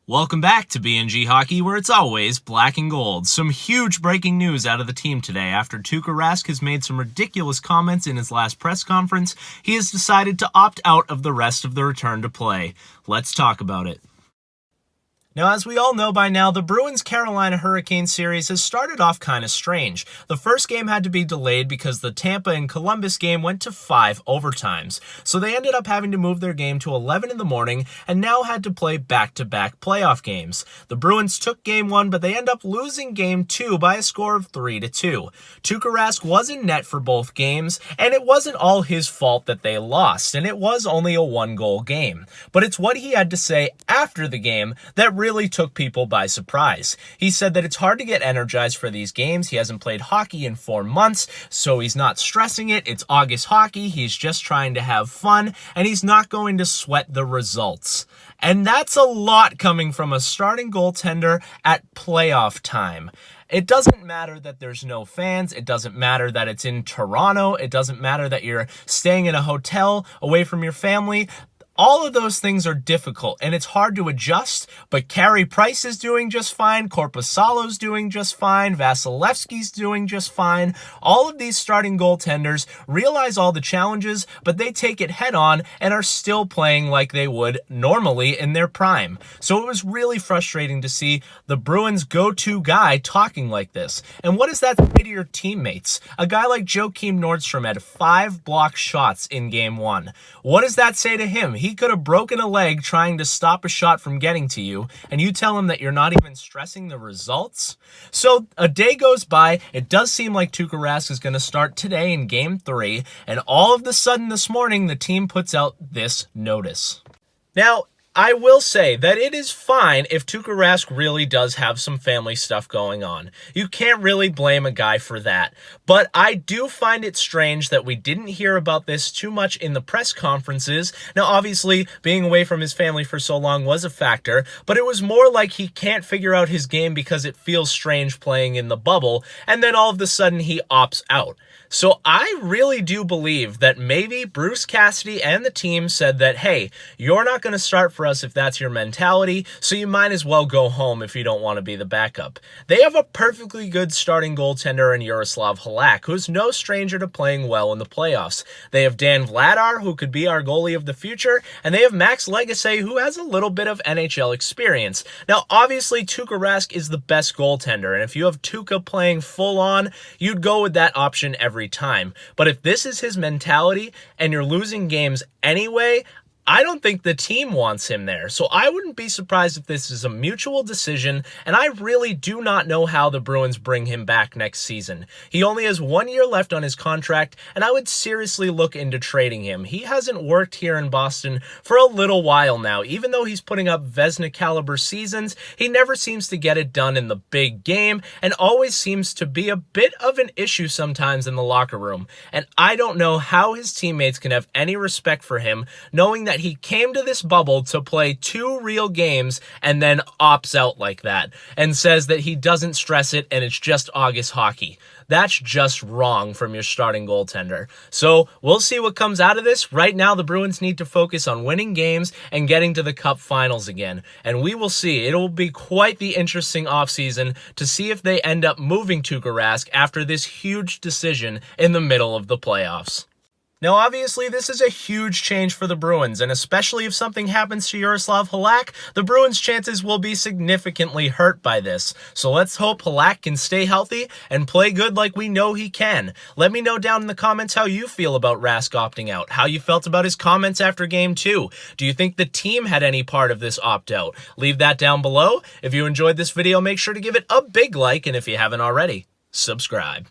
Welcome back to BNG Hockey, where it's always black and gold. Some huge breaking news out of the team today. After Tuukka Rask has made some ridiculous comments in his last press conference, he has decided to opt out of the rest of the return to play. Let's talk about it. Now, as we all know by now, the Bruins Carolina Hurricanes series has started off kind of strange. The first game had to be delayed because the Tampa and Columbus game went to 5 overtimes. So they ended up having to move their game to 11 in the morning and now had to play back-to-back playoff games. The Bruins took game 1, but they end up losing game 2 by a score of 3-2. Tuukka Rask was in net for both games, and it wasn't all his fault that they lost, and it was only a 1-goal game. But it's what he had to say after the game that really took people by surprise. He said that it's hard to get energized for these games. He hasn't played hockey in 4 months, so he's not stressing it. It's August hockey. He's just trying to have fun, and he's not going to sweat the results. And that's a lot coming from a starting goaltender at playoff time. It doesn't matter that there's no fans. It doesn't matter that it's in Toronto. It doesn't matter that you're staying in a hotel away from your family. All of those things are difficult, and it's hard to adjust, but Carey Price is doing just fine, Korpisalo's doing just fine, Vasilevsky's doing just fine. All of these starting goaltenders realize all the challenges, but they take it head on and are still playing like they would normally in their prime. So it was really frustrating to see the Bruins' go-to guy talking like this. And what does that say to your teammates? A guy like Joakim Nordstrom had 5 blocked shots in game 1. What does that say to him? He could have broken a leg trying to stop a shot from getting to you, and you tell him that you're not even stressing the results? So a day goes by. It does seem like Tuukka Rask is going to start today in Game 3, and all of a sudden this morning, the team puts out this notice. Now, I will say that it is fine if Tuukka Rask really does have some family stuff going on. You can't really blame a guy for that. But I do find it strange that we didn't hear about this too much in the press conferences. Now, obviously, being away from his family for so long was a factor, but it was more like he can't figure out his game because it feels strange playing in the bubble, and then all of a sudden he opts out. So I really do believe that maybe Bruce Cassidy and the team said that, hey, you're not going to start for us if that's your mentality, so you might as well go home if you don't want to be the backup. They have a perfectly good starting goaltender in Jaroslav Halak, who's no stranger to playing well in the playoffs. They have Dan Vladar, who could be our goalie of the future, and they have Max Legace, who has a little bit of NHL experience. Now, obviously, Tuukka Rask is the best goaltender, and if you have Tuukka playing full on, you'd go with that option every time. But if this is his mentality and you're losing games anyway, I don't think the team wants him there. So I wouldn't be surprised if this is a mutual decision, and I really do not know how the Bruins bring him back next season. He only has 1 year left on his contract, and I would seriously look into trading him. He hasn't worked here in Boston for a little while now. Even though he's putting up Vezina caliber seasons, he never seems to get it done in the big game, and always seems to be a bit of an issue sometimes in the locker room. And I don't know how his teammates can have any respect for him, knowing that he came to this bubble to play 2 real games and then opts out like that and says that he doesn't stress it and it's just August hockey. That's just wrong from your starting goaltender. So we'll see what comes out of this. Right now, the Bruins need to focus on winning games and getting to the Cup Finals again. And we will see. It will be quite the interesting offseason to see if they end up moving Tuukka Rask after this huge decision in the middle of the playoffs. Now, obviously, this is a huge change for the Bruins, and especially if something happens to Jaroslav Halak, the Bruins' chances will be significantly hurt by this. So let's hope Halak can stay healthy and play good like we know he can. Let me know down in the comments how you feel about Rask opting out, how you felt about his comments after Game 2. Do you think the team had any part of this opt-out? Leave that down below. If you enjoyed this video, make sure to give it a big like, and if you haven't already, subscribe.